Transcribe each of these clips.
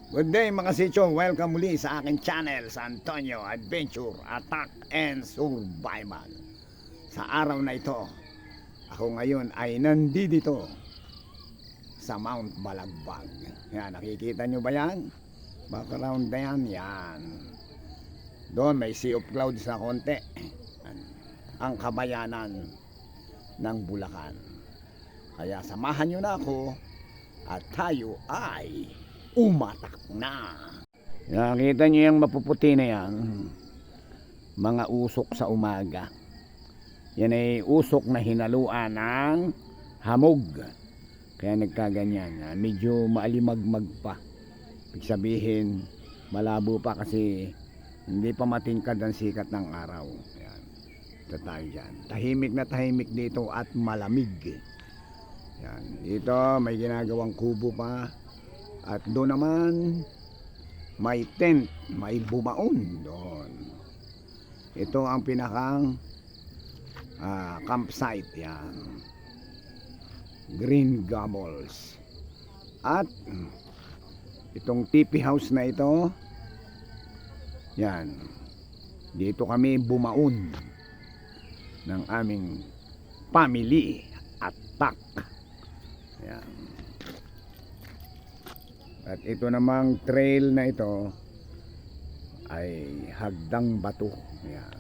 Good day mga sichong, welcome muli sa aking channel sa Antonio Adventure, Attack and Survival. Sa araw na ito, ako ngayon ay nandito sa Mount Balagbag. Yan, nakikita nyo ba yan? Background na yan, yan. Doon may sea of clouds na konti. Ang kabayanan ng Bulacan. Kaya samahan nyo na ako at tayo ay umatak na. Nakita nyo yung mapuputi na yan, mga usok sa umaga. Yan ay usok na hinaluan ng hamog, kaya nagkaganyan. Medyo maalimagmag pa, ibig sabihin malabo pa kasi hindi pa matingkad ang sikat ng araw. Yan. Ito tayo dyan, tahimik na tahimik dito at malamig. Yan. Dito may ginagawang kubo pa. At doon naman may tent, may bumaon doon. Ito ang pinakang campsite, yan. Green Gables. At itong teepee house na ito, yan. Dito kami bumaon ng aming family attack. Yan. At ito namang trail na ito ay hagdang bato. Yan.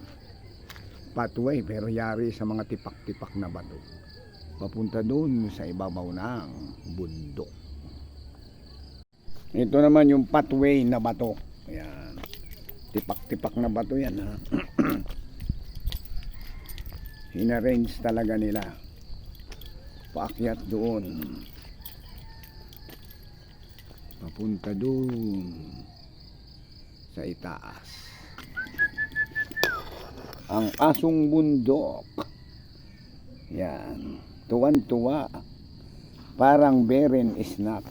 Pathway pero yari sa mga tipak-tipak na bato. Papunta doon sa ibabaw ng bundok. Ito naman yung pathway na bato. Yan. Tipak-tipak na bato yan, ha. Inarrange talaga nila. Paakyat doon. Papunta doon sa itaas. Ang asong bundok. Yan. Tuwan-tuwa. Parang beren snack.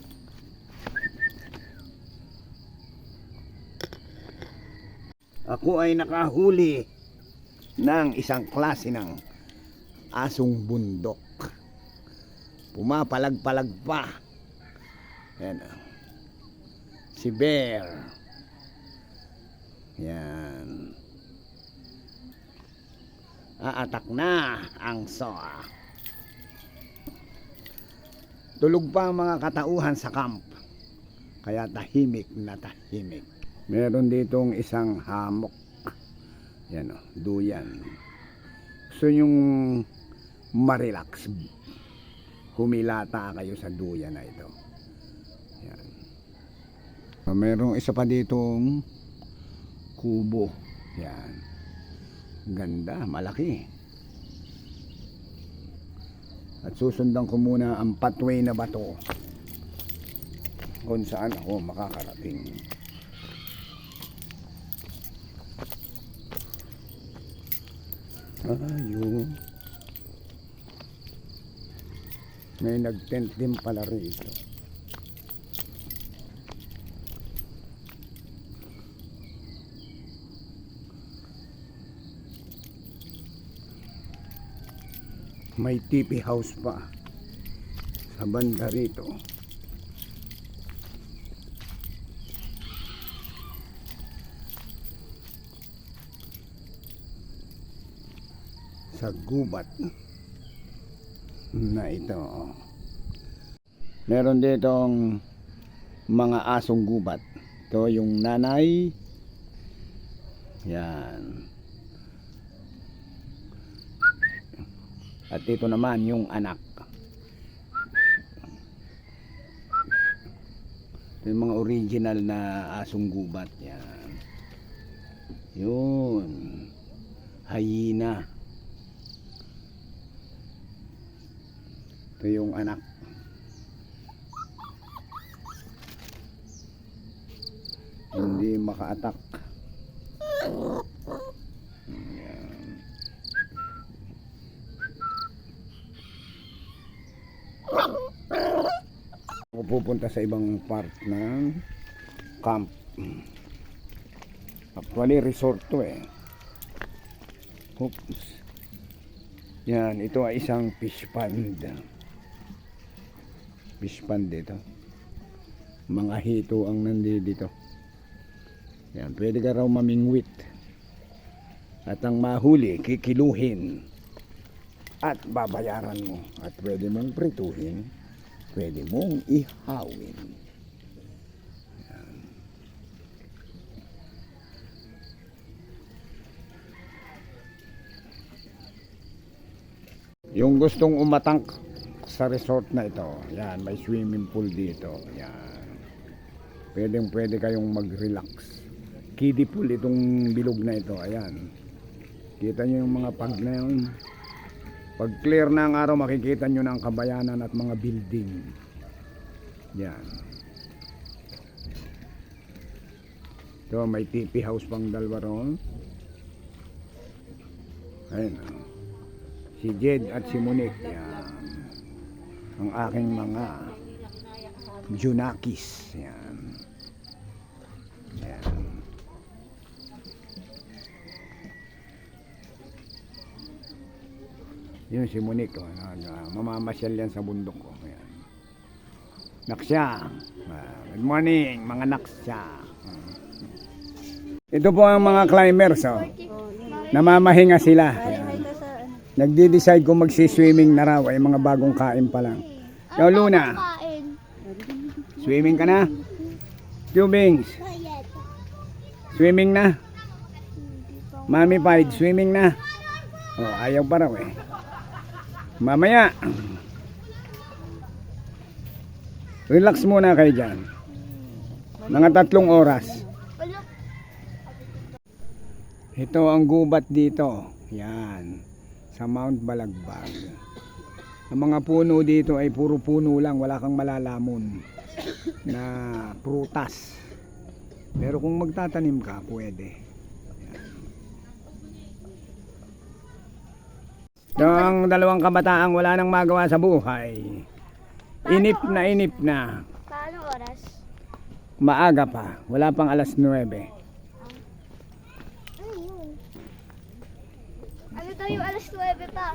Ako ay nakahuli ng isang klase ng asong bundok. Pumapalag-palag pa. Yan. Si bear. Yan. Aatak na ang soa. Tulog pa ang mga katauhan sa camp. Kaya tahimik na tahimik. Meron ditong isang hamok. Yan o, duyan. Gusto nyong marelax, humilata kayo sa duyan na ito. Yan. Merong isa pa ditong kubo. Yan. Ganda, malaki. At susundan ko muna ang pathway na bato kung saan ako makakarating. Ayun. May nag-tent din pala rito. May teepee house pa sa banda rito. Sa gubat na ito. Meron ditong mga asong gubat. Ito yung nanay. Yan. At ito naman yung anak. Ito yung mga original na asong gubat. Yan. Yun. Hyena. Ito yung anak. Hindi maka-attack. Ako pupunta sa ibang part ng camp. Actually resort to eh. Oops. Yan, ito ay isang fish pond. Fish pond dito. Mga hito ang nandito. Yan, pwede ka raw mamingwit. At ang mahuli, kikiluhin. At babayaran mo. At pwede mong prituhin. Pwede mong ihawin. Yan. Yung gustong umatang sa resort na ito, yan, may swimming pool dito. Yan. Pwede kayong mag-relax. Kiddie pool itong bilog na ito. Ayan. Kita nyo yung mga pag na yun. Pag clear na ang araw, makikita nyo na ang kabayanan at mga building. Yan. Ito, may TP house pang dalawa roon. Ayun. Si Jed at si Monique. Yan. Ang aking mga Junakis. Yan. Yan. Yun si Monique. Mamamasyal yan sa bundok ko. Yan. Naksya. Good morning mga naksya. Ito po ang mga climbers. Oh. Namamahinga sila. Yan. Nagdi-decide kung magsi-swimming na raw ay mga bagong kain pa lang. Ikaw Luna, swimming ka na? Tubings, swimming na? Mami Pide, swimming na? Oh, ayaw pa raw eh. Mamaya, relax muna kayo dyan. Mga 3 oras. Ito ang gubat dito. Yan. Sa Mount Balagbag. Ang mga puno dito ay puro puno lang, wala kang malalamon na prutas. Pero kung magtatanim ka, pwede. Yung dalawang kabataang wala nang magawa sa buhay. Inip na. Paano oras? Maaga pa, wala pang alas 9. Ano daw yung alas 9 pa?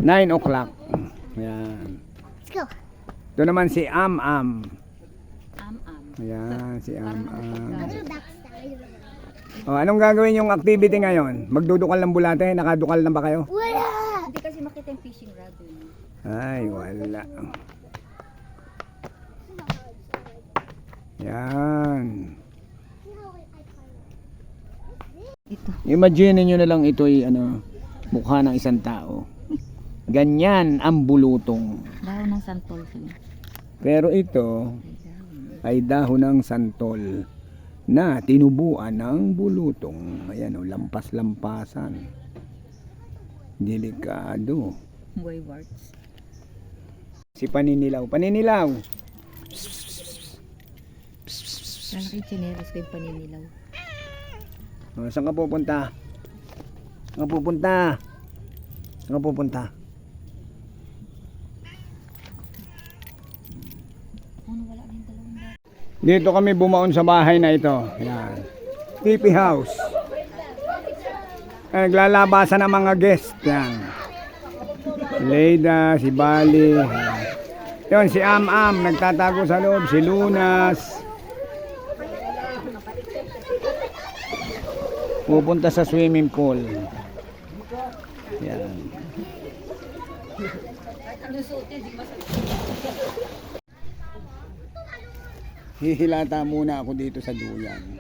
9 o'clock. Ayan. Let's go. Ito naman si Am-Am. Am-am. Ayan, si Am-Am. Backside. Oh, anong gagawin yung activity ngayon? Magdudukal ng bulate? Nakadukal na ba kayo? Wala! Hindi kasi makita yung fishing rod. Ay, wala. Yan. Ito. Imagine nyo na lang ito ay mukha ng isang tao. Ganyan ang bulutong. Dahon ng santol sila. Pero ito ay dahon ng santol na tinubuan ng bulutong. Ayan o, lampas-lampasan. Delikado. Waywards. Si Paninilaw. Paninilaw! Lalaki chineros ko yung paninilaw. Oh, saan ka pupunta? Saan ka pupunta? Saan ka pupunta? Ano wala rin dalawang bata? Dito kami bumaon sa bahay na ito. Yan. TP house. Naglalabasan ng mga guest. Yan. Si Leida, si Bali. Yan, si Am-Am nagtatago sa loob. Si Lunas. Pupunta sa swimming pool. Yan. Hihilata muna ako dito sa duyan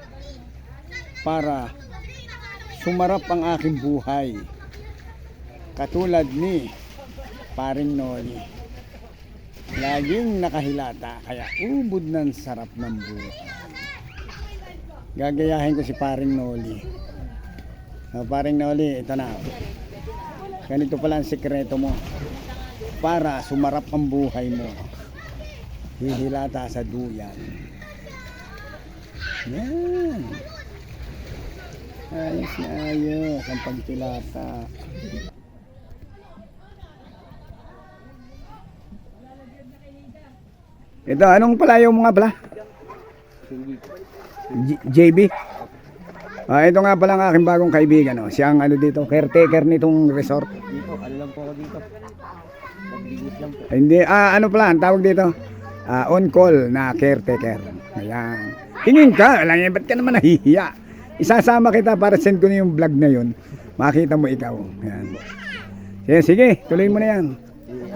para sumarap ang aking buhay katulad ni Paring Noli. Laging nakahilata kaya ubod ng sarap ng buhay. Gagayahin ko si Paring Noli. Paring Noli, ito na. Ganito pala ang sikreto mo para sumarap ang buhay mo. Hihilata sa duyan. Yan. Ayos na ayos ang pagtilata. Ito, anong palayaw mo nga pala? JB? Ito nga pala ang aking bagong kaibigan. Siya ang dito, caretaker nitong resort. Dito, ano lang po ako dito. Magbigis lang po. Hindi, ano pala, ang tawag dito? on call na caretaker. Ayan. Tingin ka, alam niya, ba't ka naman nahihiya? Isasama kita para send ko na yung vlog na yun. Makita mo ikaw. Ayan. Sige, sige, tuloy mo na yan.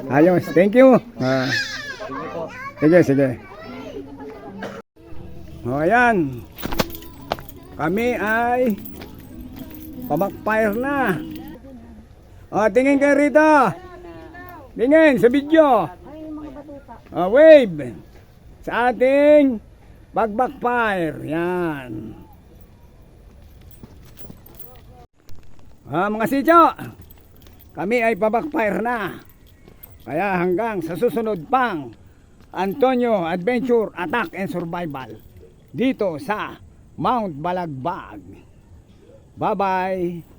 Ayos, thank you. Sige, sige. O, ayan. Kami ay pabackfire na. O, tingin kayo rito. Tingin sa video. O, wave. Sa ating backfire. Yan. Mga sityo. Kami ay pabackfire na. Kaya hanggang sa susunod pang Antonio Adventure Attack and Survival dito sa Mount Balagbag. Bye-bye.